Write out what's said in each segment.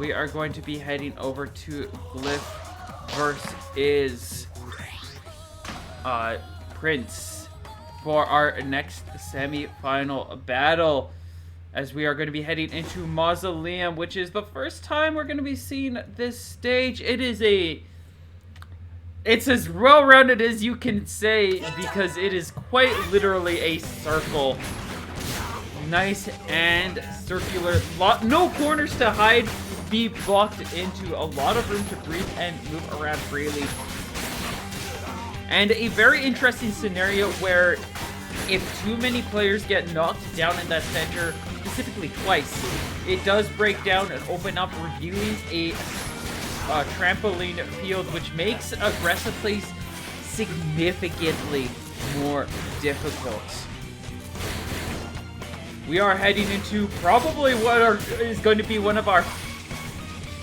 we are going to be heading over to Glyph versus Pr1nc3 for our next semi-final battle, as we are going to be heading into Mausoleum, which is the first time we're going to be seeing this stage. It's as well-rounded as you can say, because it is quite literally a circle. Nice and circular. No corners to hide, be blocked into. A lot of room to breathe and move around freely. And a very interesting scenario where if too many players get knocked down in that center, specifically twice, it does break down and open up, revealing a trampoline field, which makes aggressive plays significantly more difficult. We are heading into probably what is going to be one of our...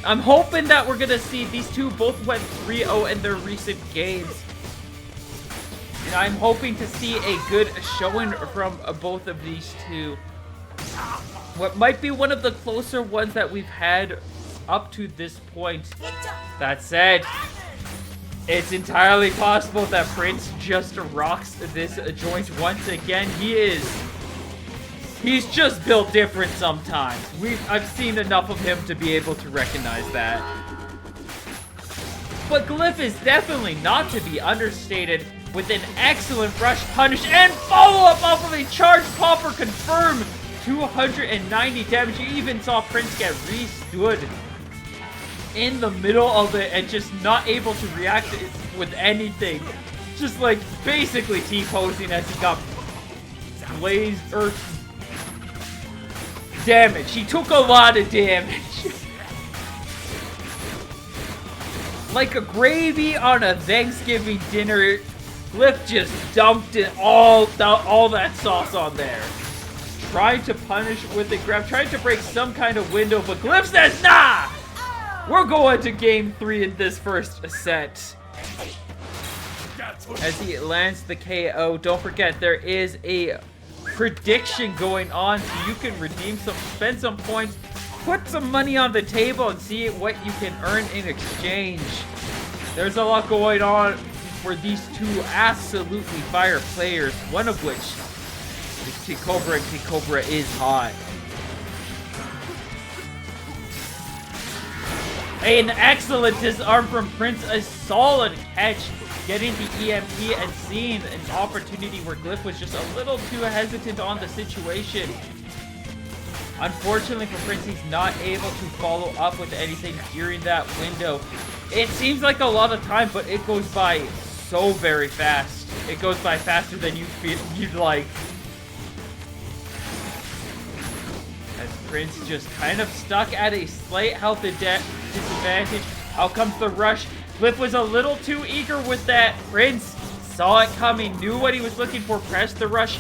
I'm hoping that we're going to see these two both went 3-0 in their recent games. And I'm hoping to see a good showing from both of these two. What might be one of the closer ones that we've had up to this point. That said, it's entirely possible that Pr1nc3 just rocks this joint once again. He's just built different sometimes. I've seen enough of him to be able to recognize that. But Glyph is definitely not to be understated, with an excellent rush punish and follow-up off of a charge popper confirmed. 290 damage. You even saw Pr1nc3 get restood in the middle of it and just not able to react with anything. Just like basically T-posing as he got blazed or damage. He took a lot of damage. Like a gravy on a Thanksgiving dinner, Glyph just dumped it all that sauce on there. Trying to punish with a grab, trying to break some kind of window, but Glyph says, nah! We're going to game 3 in this first set. As he lands the KO, don't forget there is a prediction going on, so you can redeem spend some points, put some money on the table, and see what you can earn in exchange. There's a lot going on for these two absolutely fire players, one of which is T-Cobra, and T-Cobra is hot. An excellent disarm from Pr1nc3, a solid catch, getting the EMP and seeing an opportunity where Glyph was just a little too hesitant on the situation. Unfortunately for Pr1nc3, he's not able to follow up with anything during that window. It seems like a lot of time, but it goes by so very fast. It goes by faster than you'd like. As Pr1nc3 just kind of stuck at a slight health disadvantage. Out comes the rush. Glyph was a little too eager with that. Pr1nc3 saw it coming, knew what he was looking for, pressed the rush.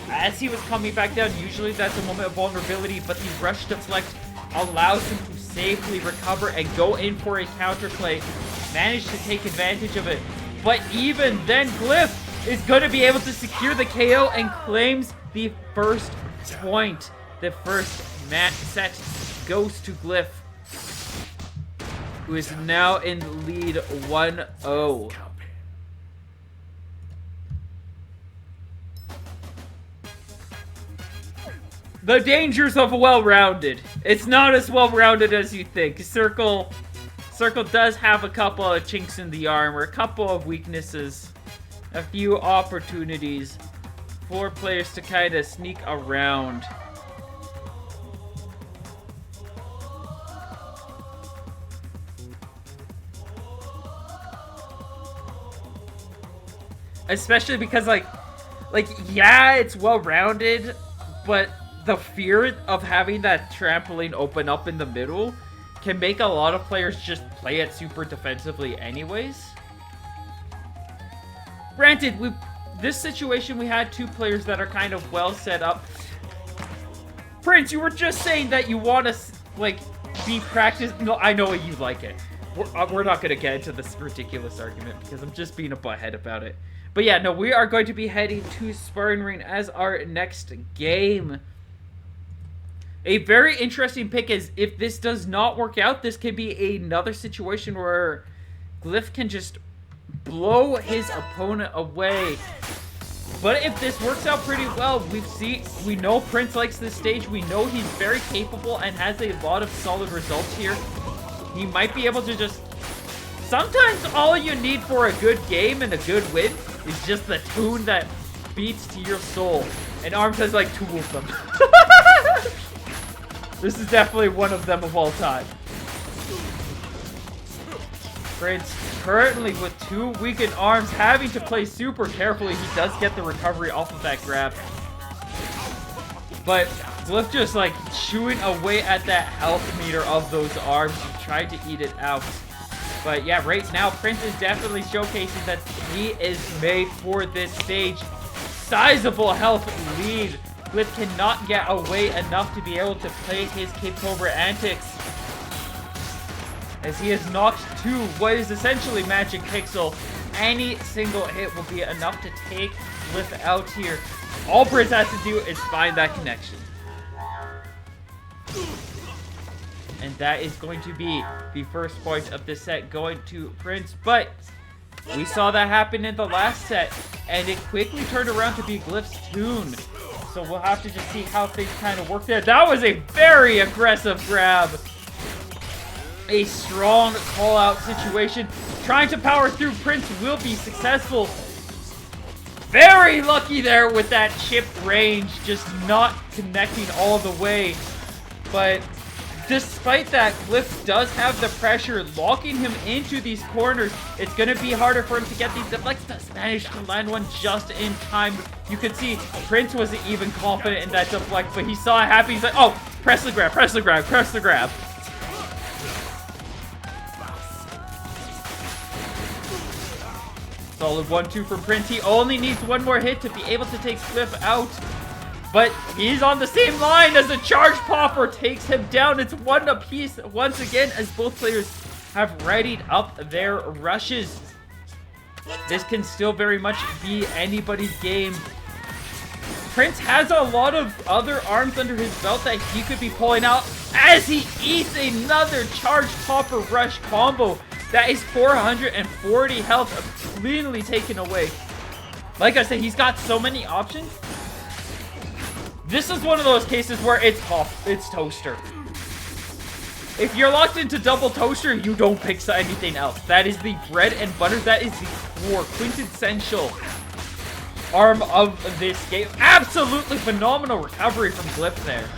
As he was coming back down, usually that's a moment of vulnerability, but the rush deflect allows him to safely recover and go in for a counterplay. Managed to take advantage of it. But even then, Glyph is going to be able to secure the KO and claims the first point. The first set goes to Glyph, who is now in the lead 1-0. The dangers of well-rounded. It's not as well-rounded as you think. Circle does have a couple of chinks in the armor, a couple of weaknesses, a few opportunities for players to kind of sneak around. Especially because, like, yeah, it's well-rounded, but the fear of having that trampoline open up in the middle can make a lot of players just play it super defensively anyways. Granted, this situation, we had two players that are kind of well set up. Pr1nc3, you were just saying that you want to, like, be practiced. No, I know you like it. We're not going to get into this ridiculous argument because I'm just being a butthead about it. But yeah, no, we are going to be heading to Sparring Ring as our next game. A very interesting pick is if this does not work out, this could be another situation where Glyph can just blow his opponent away. But if this works out pretty well, we know Pr1nc3 likes this stage. We know he's very capable and has a lot of solid results here. He might be able to just... Sometimes all you need for a good game and a good win is just the tune that beats to your soul. And Arms has like 2 of them. This is definitely one of them of all time. Pr1nc3 currently with 2 weakened arms, having to play super carefully. He does get the recovery off of that grab. But Glyph just like chewing away at that health meter of those arms and trying to eat it out. But yeah, right now Pr1nc3 is definitely showcasing that he is made for this stage. Sizable health lead. Glyph cannot get away enough to be able to play his Cape Cobra antics, as he has knocked 2 what is essentially Magic Pixel. Any single hit will be enough to take Glyph out here. All Pr1nc3 has to do is find that connection. And that is going to be the first point of this set going to Pr1nc3. But we saw that happen in the last set, and it quickly turned around to be Glyph's tune. So we'll have to just see how things kind of work there. That was a very aggressive grab. A strong call-out situation. Trying to power through, Pr1nc3 will be successful. Very lucky there with that chip range, just not connecting all the way. But despite that, Glyph does have the pressure, locking him into these corners. It's going to be harder for him to get these deflects. Does manage to land one just in time. You could see Pr1nc3 wasn't even confident in that deflect, but he saw it happen. He's like, oh, press the grab, press the grab, press the grab. Solid 1-2 from Pr1nc3. He only needs 1 more hit to be able to take Glyph out. But he's on the same line as a charge popper takes him down. It's 1 apiece once again as both players have readied up their rushes. This can still very much be anybody's game. Pr1nc3 has a lot of other arms under his belt that he could be pulling out as he eats another charge popper rush combo. That is 440 health cleanly taken away. Like I said, he's got so many options. This is one of those cases where it's toaster. If you're locked into double toaster, you don't pick anything else. That is the bread and butter. That is the core, quintessential arm of this game. Absolutely phenomenal recovery from Glyph there.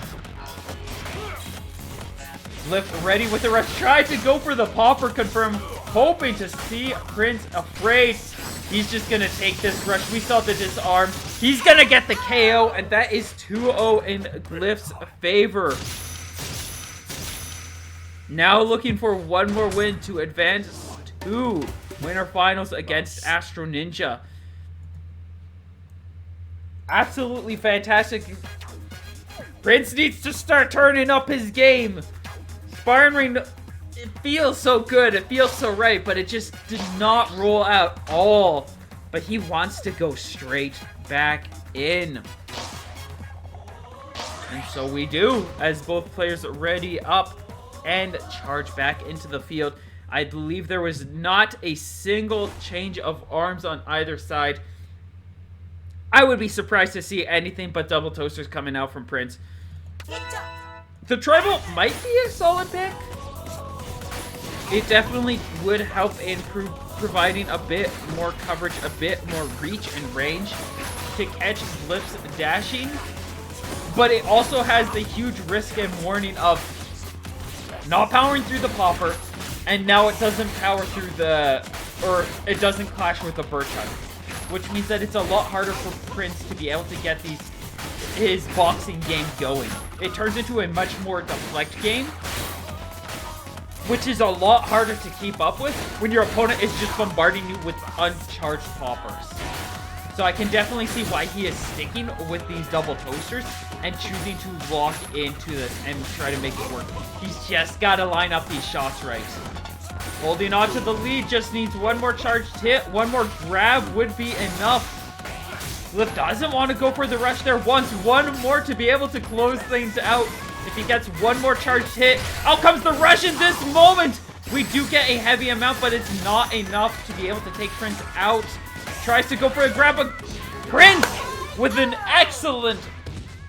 Glyph ready with the rush. Tried to go for the popper confirm, hoping to see Pr1nc3 afraid. He's just going to take this rush. We saw the disarm. He's going to get the KO, and that is 2-0 in Glyph's favor. Now looking for 1 more win to advance to winter finals against Astro Ninja. Absolutely fantastic. Pr1nc3 needs to start turning up his game. Sparring Ring, it feels so good, it feels so right, but it just did not roll out all. But he wants to go straight back in. And so we do, as both players ready up and charge back into the field. I believe there was not a single change of arms on either side. I would be surprised to see anything but double toasters coming out from Pr1nc3. The tribal might be a solid pick. It definitely would help in providing a bit more coverage, a bit more reach and range to catch Glyph's dashing. But it also has the huge risk and warning of not powering through the popper, and now it doesn't power through the, or it doesn't clash with the bird chunk, which means that it's a lot harder for Pr1nc3 to be able to get his boxing game going. It turns into a much more deflect game, which is a lot harder to keep up with when your opponent is just bombarding you with uncharged poppers. So I can definitely see why he is sticking with these double toasters and choosing to lock into this and try to make it work. He's just got to line up these shots right. Holding on to the lead, just needs 1 more charged hit. 1 more grab would be enough. Glyph doesn't want to go for the rush there. Wants 1 more to be able to close things out. If he gets one more charged hit, out comes the rush in this moment. We do get a heavy amount, but it's not enough to be able to take Pr1nc out. Tries to go for a grab, but Pr1nc with an excellent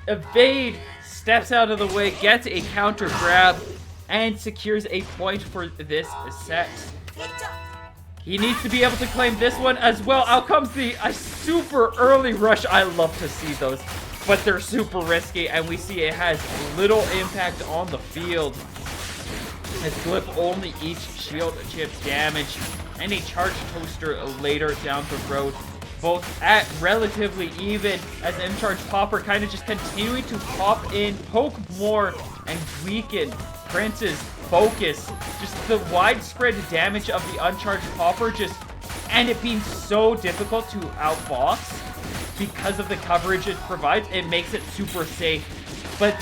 evade steps out of the way, gets a counter grab, and secures a point for this set. He needs to be able to claim this one as well. Out comes a super early rush. I love to see those, but they're super risky, and we see it has little impact on the field. As Glyph only eats shield chip damage and a charged toaster later down the road. Both at relatively even, as M-Charge Popper kind of just continuing to pop in, poke more, and weaken Pr1nce's focus. Just the widespread damage of the uncharged Popper, and it being so difficult to outbox because of the coverage it provides. It makes it super safe. But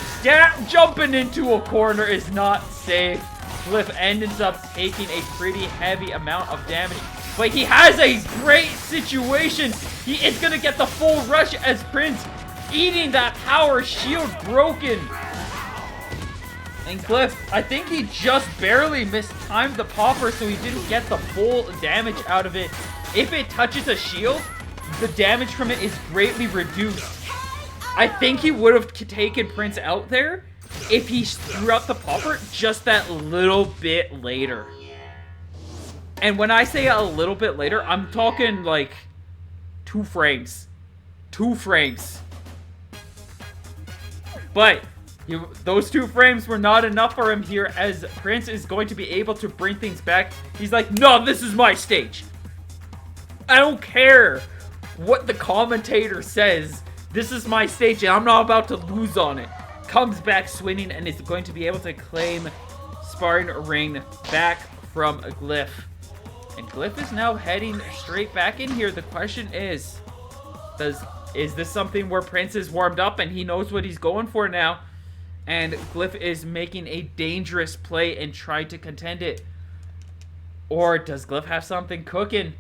jumping into a corner is not safe. Glyph ends up taking a pretty heavy amount of damage, but he has a great situation. He is going to get the full rush as Pr1nc eating that power shield broken. And Glyph, I think he just barely mistimed the popper, so he didn't get the full damage out of it. If it touches a shield, the damage from it is greatly reduced. I think he would have taken Pr1nc out there if he threw out the popper just that little bit later. And when I say a little bit later, I'm talking like 2 frames. 2 frames. But those 2 frames were not enough for him here, as Pr1nc is going to be able to bring things back. He's like, no, this is my stage. I don't care what the commentator says. This is my stage, and I'm not about to lose on it. Comes back swinging and is going to be able to claim sparring ring back from Glyph. And Glyph is now heading straight back in here. The question is this something where Pr1nc is warmed up and he knows what he's going for now? And Glyph is making a dangerous play and trying to contend it. Or does Glyph have something cooking?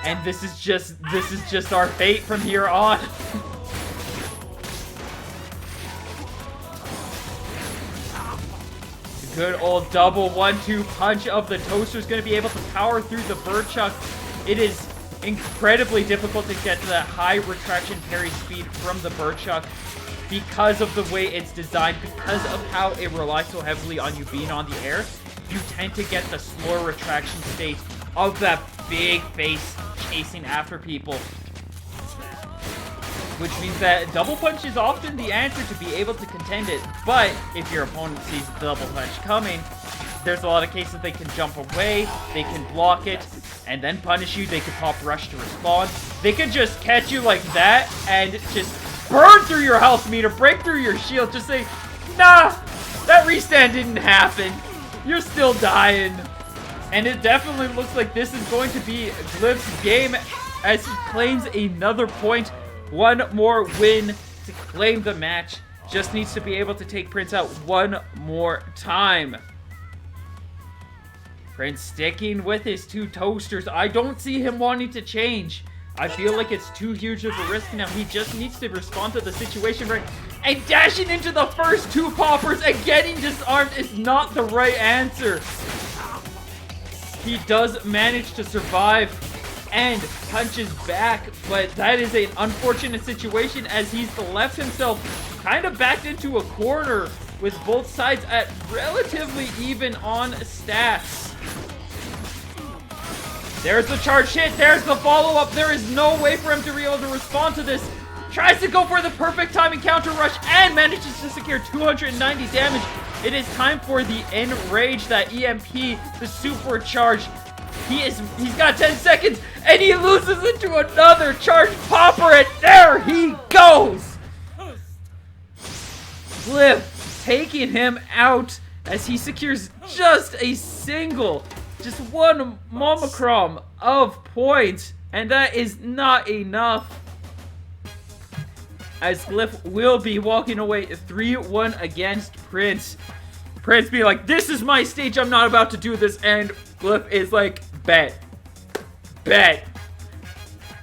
And this is just our fate from here on. Good old double 1-2 punch of the toaster is going to be able to power through the bird chuck. It is incredibly difficult to get to that high retraction parry speed from the bird chuck because of the way it's designed, because of how it relies so heavily on you being on the air. You tend to get the slower retraction state of that big face chasing after people, which means that double punch is often the answer to be able to contend it. But if your opponent sees the double punch coming, there's a lot of cases they can jump away, they can block it, and then punish you. They can pop rush to respond. They can just catch you like that and just burn through your health meter, break through your shield, just say, nah, that restand didn't happen. You're still dying. And it definitely looks like this is going to be Glyph's game as he claims another point. One more win to claim the match. Just needs to be able to take Pr1nc out one more time. Pr1nc sticking with his 2 toasters. I don't see him wanting to change. I feel like it's too huge of a risk now. He just needs to respond to the situation right. And dashing into the first 2 poppers and getting disarmed is not the right answer. He does manage to survive and punches back, but that is an unfortunate situation as he's left himself kind of backed into a corner with both sides at relatively even on stats. There's the charge hit, there's the follow-up. There is no way for him to be able to respond to this. Tries to go for the perfect timing counter rush and manages to secure 290 damage. It is time for the Enrage, that EMP, the supercharge. He's got 10 seconds, and he loses into another charge popper, and there he goes! Glyph taking him out as he secures just a single, just 1 momocron of points, and that is not enough. As Glyph will be walking away 3-1 against Pr1nc. Pr1nc being like, this is my stage, I'm not about to do this, and Glyph is like, bet.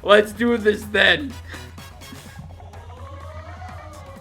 Let's do this then.